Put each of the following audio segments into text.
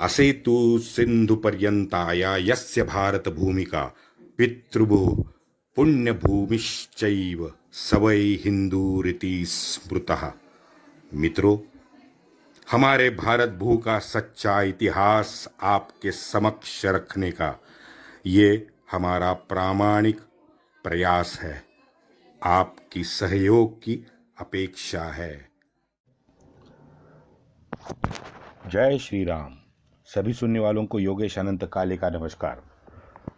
असेतु सिन्धुपर्यन्ताया यस्य भारतभूमिका पितृभूः पुण्यभूमिश्चैव स वै हिन्दूरिति स्मृतः। मित्रों, हमारे भारत भू का सच्चा इतिहास आपके समक्ष रखने का ये हमारा प्रामाणिक प्रयास है। आपकी सहयोग की अपेक्षा है। जय श्री राम। सभी सुनने वालों को योगेश अनंत काले का नमस्कार।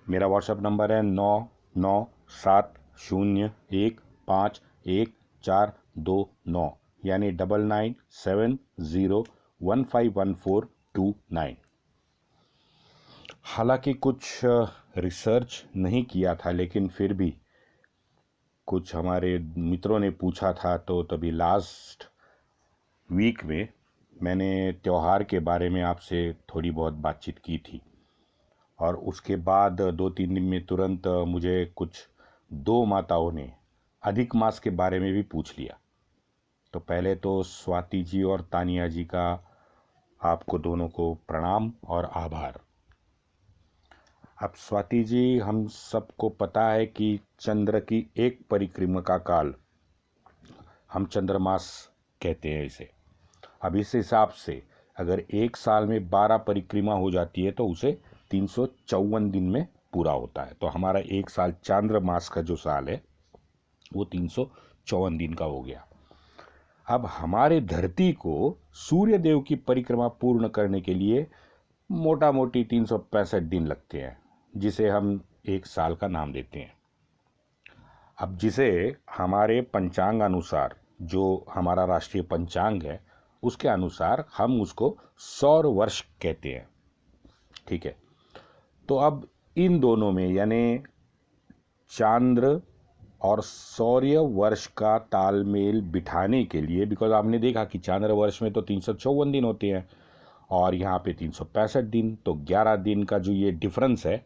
मेरा व्हाट्सएप नंबर है 9970151429 यानी 9970151429। हालांकि कुछ रिसर्च नहीं किया था, लेकिन फिर भी कुछ हमारे मित्रों ने पूछा था, तो तभी लास्ट वीक में मैंने त्यौहार के बारे में आपसे थोड़ी बहुत बातचीत की थी। और उसके बाद 2-3 दिन में तुरंत मुझे कुछ 2 माताओं ने अधिक मास के बारे में भी पूछ लिया। तो पहले तो स्वाति जी और तानिया जी का आपको दोनों को प्रणाम और आभार। अब स्वाति जी, हम सबको पता है कि चंद्र की एक परिक्रमा का काल हम चंद्रमास कहते हैं इसे। अब इस हिसाब से अगर एक साल में 12 परिक्रमा हो जाती है तो उसे 354 दिन में पूरा होता है। तो हमारा एक साल चांद्रमास का जो साल है वो 354 दिन का हो गया। अब हमारे धरती को सूर्य देव की परिक्रमा पूर्ण करने के लिए मोटा मोटी 365 दिन लगते हैं, जिसे हम एक साल का नाम देते हैं। अब जिसे हमारे पंचांग अनुसार, जो हमारा राष्ट्रीय पंचांग है, उसके अनुसार हम उसको सौर वर्ष कहते हैं। ठीक है। तो अब इन दोनों में यानी चांद्र और सौर्य वर्ष का तालमेल बिठाने के लिए, बिकॉज आपने देखा कि चांद्र वर्ष में तो 354 दिन होते हैं और यहाँ पे 365 दिन, तो 11 दिन का जो ये डिफरेंस है,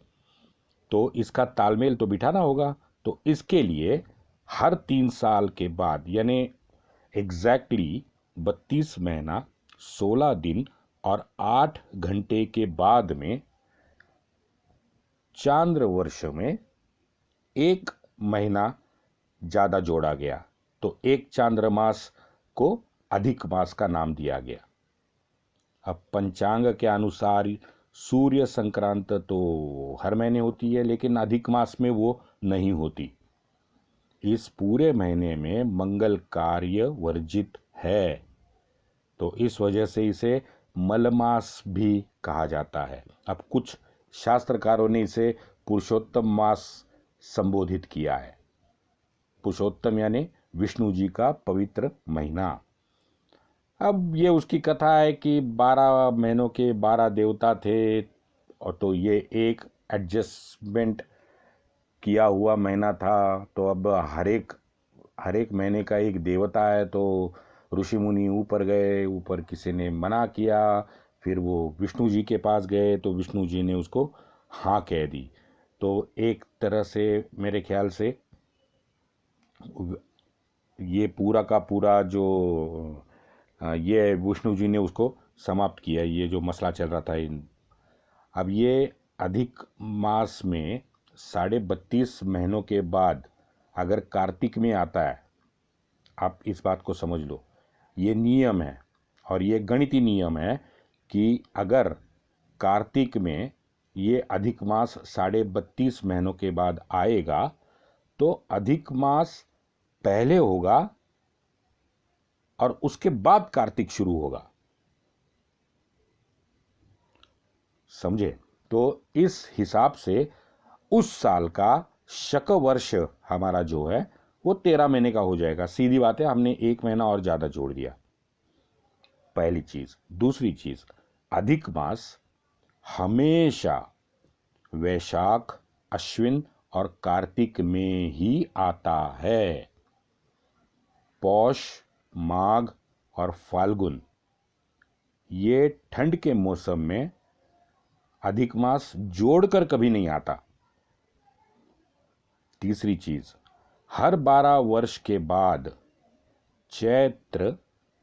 तो इसका तालमेल तो बिठाना होगा। तो इसके लिए हर 3 साल के बाद यानी एग्जैक्टली 32 महीना 16 दिन और 8 घंटे के बाद में चांद्र वर्ष में 1 महीना ज़्यादा जोड़ा गया। तो एक चांद्रमास को अधिक मास का नाम दिया गया। अब पंचांग के अनुसार सूर्य संक्रांत तो हर महीने होती है, लेकिन अधिक मास में वो नहीं होती। इस पूरे महीने में मंगल कार्य वर्जित है, तो इस वजह से इसे मलमास भी कहा जाता है। अब कुछ शास्त्रकारों ने इसे पुरुषोत्तम मास संबोधित किया है। पुरुषोत्तम यानी विष्णु जी का पवित्र महीना। अब ये उसकी कथा है कि 12 महीनों के 12 देवता थे, और तो ये एक एडजस्टमेंट किया हुआ महीना था। तो अब हर एक महीने का एक देवता है, तो ऋषि मुनि ऊपर गए, ऊपर किसी ने मना किया, फिर वो विष्णु जी के पास गए, तो विष्णु जी ने उसको हाँ कह दी। तो एक तरह से मेरे ख्याल से ये पूरा का पूरा जो ये विष्णु जी ने उसको समाप्त किया, ये जो मसला चल रहा था। अब ये अधिक मास में 32.5 महीनों के बाद अगर कार्तिक में आता है, आप इस बात को समझ लो, ये नियम है और ये गणितीय नियम है कि अगर कार्तिक में ये अधिक मास 32.5 महीनों के बाद आएगा तो अधिक मास पहले होगा और उसके बाद कार्तिक शुरू होगा। समझे? तो इस हिसाब से उस साल का शक वर्ष हमारा जो है वो 13 महीने का हो जाएगा। सीधी बात है, हमने 1 महीना और ज्यादा जोड़ दिया। पहली चीज। दूसरी चीज, अधिक मास हमेशा वैशाख, अश्विन और कार्तिक में ही आता है। पौष, माघ और फाल्गुन, ये ठंड के मौसम में अधिक मास जोड़कर कभी नहीं आता। तीसरी चीज, हर 12 वर्ष के बाद चैत्र,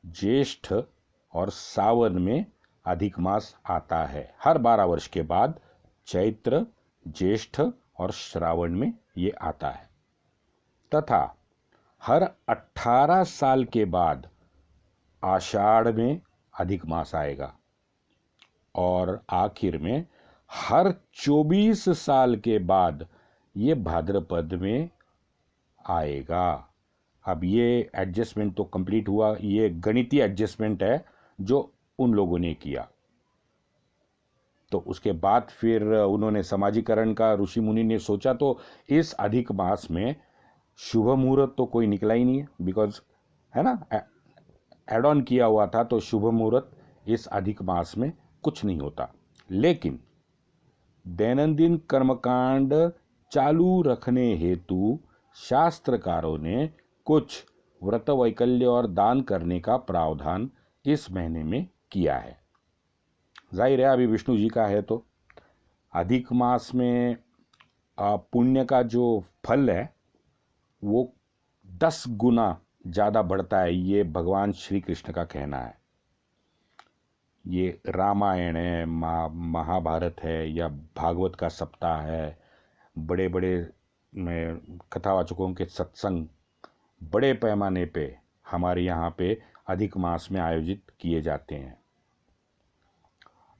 ज्येष्ठ और सावन में अधिक मास आता है। हर 12 वर्ष के बाद चैत्र, ज्येष्ठ और श्रावण में ये आता है। तथा हर 18 साल के बाद आषाढ़ में अधिक मास आएगा और आखिर में हर 24 साल के बाद ये भाद्रपद में आएगा। अब ये एडजस्टमेंट तो कंप्लीट हुआ, ये गणितीय एडजस्टमेंट है जो उन लोगों ने किया। तो उसके बाद फिर उन्होंने समाजीकरण का ऋषि मुनि ने सोचा, तो इस अधिक मास में शुभ मुहूर्त तो कोई निकला ही नहीं है, बिकॉज है ना, एड ऑन किया हुआ था, तो शुभ मुहूर्त इस अधिक मास में कुछ नहीं होता। लेकिन दैनंदिन कर्मकांड चालू रखने हेतु शास्त्रकारों ने कुछ व्रत वैकल्य और दान करने का प्रावधान इस महीने में किया है। जाहिर है अभी विष्णु जी का है, तो अधिक मास में पुण्य का जो फल है वो 10 गुना ज़्यादा बढ़ता है, ये भगवान श्री कृष्ण का कहना है। ये रामायण है, महाभारत है या भागवत का सप्ताह है, बड़े बड़े कथावाचकों के सत्संग बड़े पैमाने पे हमारे यहाँ पे अधिक मास में आयोजित किए जाते हैं।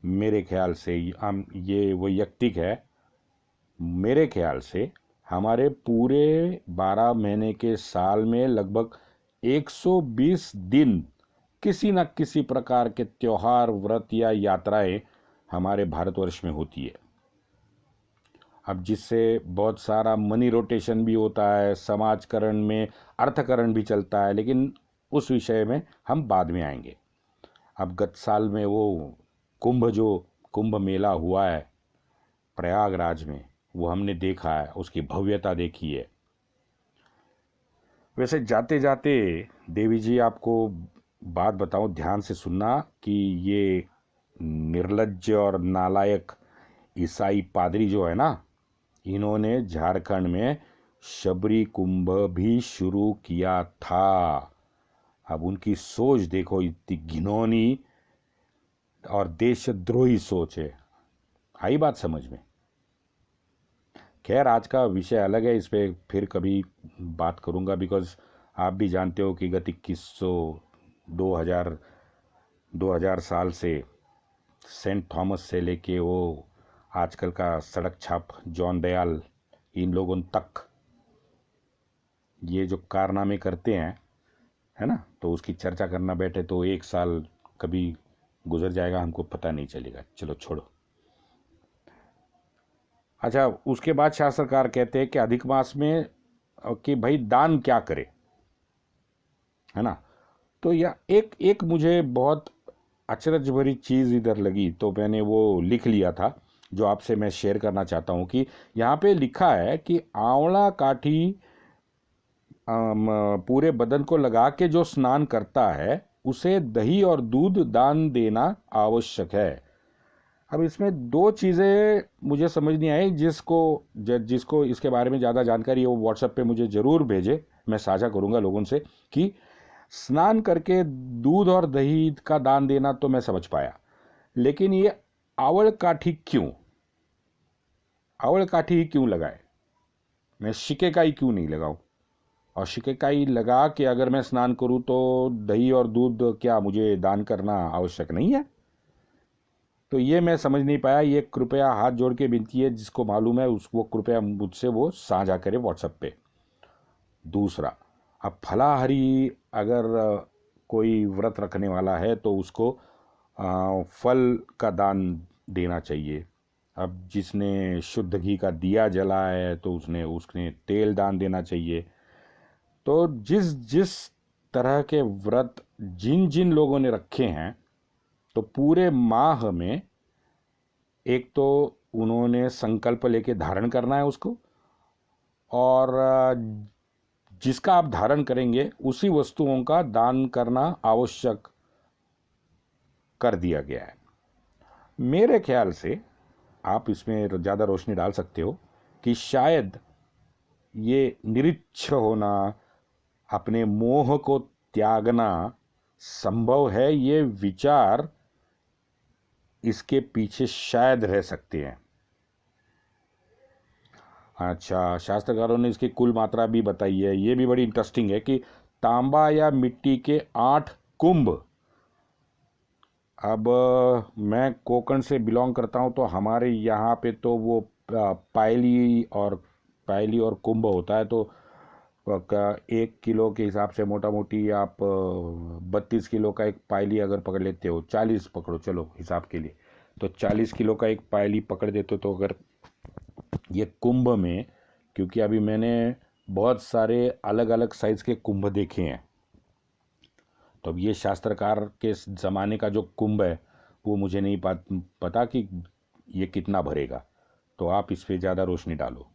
मेरे ख्याल से ये वैयक्तिक है, मेरे ख्याल से हमारे पूरे 12 महीने के साल में लगभग 120 दिन किसी न किसी प्रकार के त्योहार, व्रत या यात्राएं हमारे भारतवर्ष में होती है। अब जिससे बहुत सारा मनी रोटेशन भी होता है, समाजकरण में अर्थकरण भी चलता है, लेकिन उस विषय में हम बाद में आएंगे। अब गत साल में वो कुंभ मेला हुआ है प्रयागराज में, वो हमने देखा है, उसकी भव्यता देखी है। वैसे जाते जाते देवी जी आपको बात बताऊं, ध्यान से सुनना, कि ये निर्लज्ज और नालायक ईसाई पादरी जो है ना, इन्होंने झारखंड में शबरी कुंभ भी शुरू किया था। अब उनकी सोच देखो, इतनी घिनौनी और देशद्रोही सोच है। आई बात समझ में? खैर आज का विषय अलग है, इस पे फिर कभी बात करूंगा, बिकॉज आप भी जानते हो कि गत 2000 साल से सेंट थॉमस से लेके वो आजकल का सड़क छाप जॉन दयाल, इन लोगों तक ये जो कारनामे करते हैं, है ना, तो उसकी चर्चा करना बैठे तो 1 साल कभी गुजर जाएगा, हमको पता नहीं चलेगा। चलो छोड़ो। अच्छा, उसके बाद शास्त्रकार कहते हैं कि अधिक मास में कि भाई दान क्या करे, है ना। तो यह एक मुझे बहुत अचरज भरी चीज़ इधर लगी, तो मैंने वो लिख लिया था, जो आपसे मैं शेयर करना चाहता हूँ। कि यहाँ पे लिखा है कि आंवला काठी पूरे बदन को लगा के जो स्नान करता है उसे दही और दूध दान देना आवश्यक है। अब इसमें 2 चीज़ें मुझे समझ नहीं आई, जिसको इसके बारे में ज़्यादा जानकारी है वो व्हाट्सएप पे मुझे ज़रूर भेजे, मैं साझा करूँगा लोगों से। कि स्नान करके दूध और दही का दान देना तो मैं समझ पाया, लेकिन ये आंवल काठी क्यों, आंवल काठी ही क्यों लगाए, मैं शिकेकाई क्यों नहीं लगाऊं? और शिकेकाई लगा के अगर मैं स्नान करूं तो दही और दूध क्या मुझे दान करना आवश्यक नहीं है? तो ये मैं समझ नहीं पाया। ये कृपया हाथ जोड़ के विनती है, जिसको मालूम है उसको कृपया मुझसे वो साझा करे व्हाट्सएप पे। दूसरा, अब फलाहारी अगर कोई व्रत रखने वाला है तो उसको फल का दान देना चाहिए। अब जिसने शुद्ध घी का दिया जला है तो उसने तेल दान देना चाहिए। तो जिस तरह के व्रत जिन लोगों ने रखे हैं, तो पूरे माह में एक तो उन्होंने संकल्प लेके धारण करना है उसको, और जिसका आप धारण करेंगे उसी वस्तुओं का दान करना आवश्यक कर दिया गया है। मेरे ख्याल से आप इसमें ज़्यादा रोशनी डाल सकते हो कि शायद ये निरीच्छ होना, अपने मोह को त्यागना संभव है, ये विचार इसके पीछे शायद रह सकते हैं। अच्छा, शास्त्रकारों ने इसकी कुल मात्रा भी बताई है। ये भी बड़ी इंटरेस्टिंग है कि तांबा या मिट्टी के 8 कुंभ। अब मैं कोकण से बिलोंग करता हूँ, तो हमारे यहाँ पे तो वो पायली और कुंभ होता है। तो 1 किलो के हिसाब से मोटा मोटी आप 32 किलो का एक पायली अगर पकड़ लेते हो, 40 पकड़ो चलो हिसाब के लिए, तो 40 किलो का एक पायली पकड़ देते हो। तो अगर ये कुंभ में, क्योंकि अभी मैंने बहुत सारे अलग अलग साइज के कुंभ देखे हैं, तो अब ये शास्त्रकार के ज़माने का जो कुंभ है वो मुझे नहीं पता कि ये कितना भरेगा। तो आप इस पे ज़्यादा रोशनी डालो।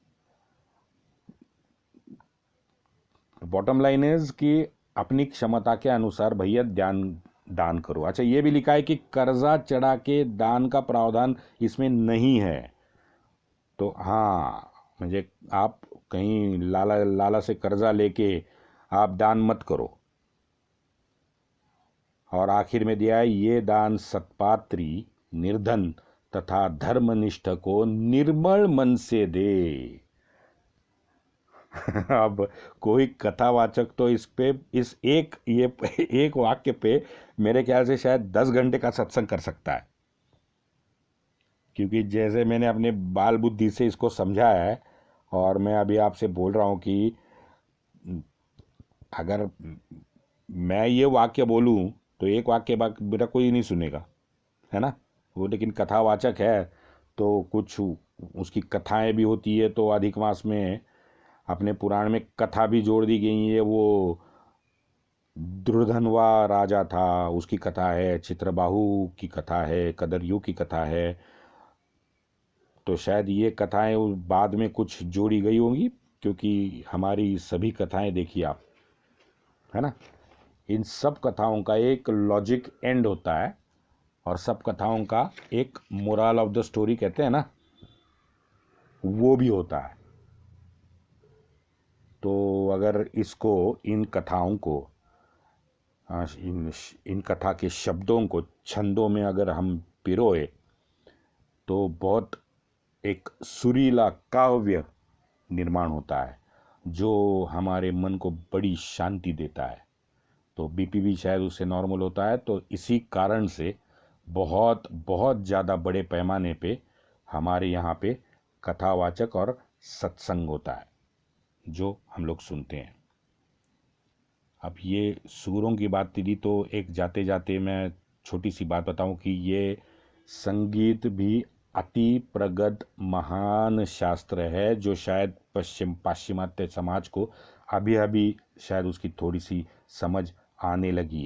बॉटम लाइन इज कि अपनी क्षमता के अनुसार भैया दान करो। अच्छा, ये भी लिखा है कि कर्जा चढ़ा के दान का प्रावधान इसमें नहीं है। तो हाँ, मुझे आप कहीं लाला से कर्जा लेके आप दान मत करो। और आखिर में दिया है, ये दान सत्पात्री, निर्धन तथा धर्मनिष्ठ को निर्मल मन से दे। अब कोई कथावाचक तो इस एक वाक्य पे मेरे ख्याल से शायद 10 घंटे का सत्संग कर सकता है, क्योंकि जैसे मैंने अपने बाल बुद्धि से इसको समझा है, और मैं अभी आपसे बोल रहा हूँ कि अगर मैं ये वाक्य बोलूँ तो एक वाक्य बाद मेरा कोई नहीं सुनेगा, है ना। वो लेकिन कथावाचक है तो कुछ उसकी कथाएं भी होती है। तो अधिक मास में अपने पुराण में कथा भी जोड़ दी गई है। वो दुर्धनवा राजा था, उसकी कथा है, चित्रबाहु की कथा है, कदरयू की कथा है। तो शायद ये कथाएं बाद में कुछ जोड़ी गई होंगी, क्योंकि हमारी सभी कथाएं देखिए आप, है ना, इन सब कथाओं का एक लॉजिक एंड होता है, और सब कथाओं का एक मोरल ऑफ द स्टोरी कहते हैं ना, वो भी होता है। तो अगर इसको, इन कथाओं को, इन कथा के शब्दों को छंदों में अगर हम पिरोए तो बहुत एक सुरीला काव्य निर्माण होता है, जो हमारे मन को बड़ी शांति देता है। तो बीपी भी शायद उससे नॉर्मल होता है। तो इसी कारण से बहुत बहुत ज़्यादा बड़े पैमाने पे हमारे यहाँ पे कथावाचक और सत्संग होता है, जो हम लोग सुनते हैं। अब ये सुरों की बात थी, तो एक जाते जाते मैं छोटी सी बात बताऊं कि ये संगीत भी अति प्रगत महान शास्त्र है, जो शायद पाश्चिमात्य समाज को अभी अभी शायद उसकी थोड़ी सी समझ आने लगी।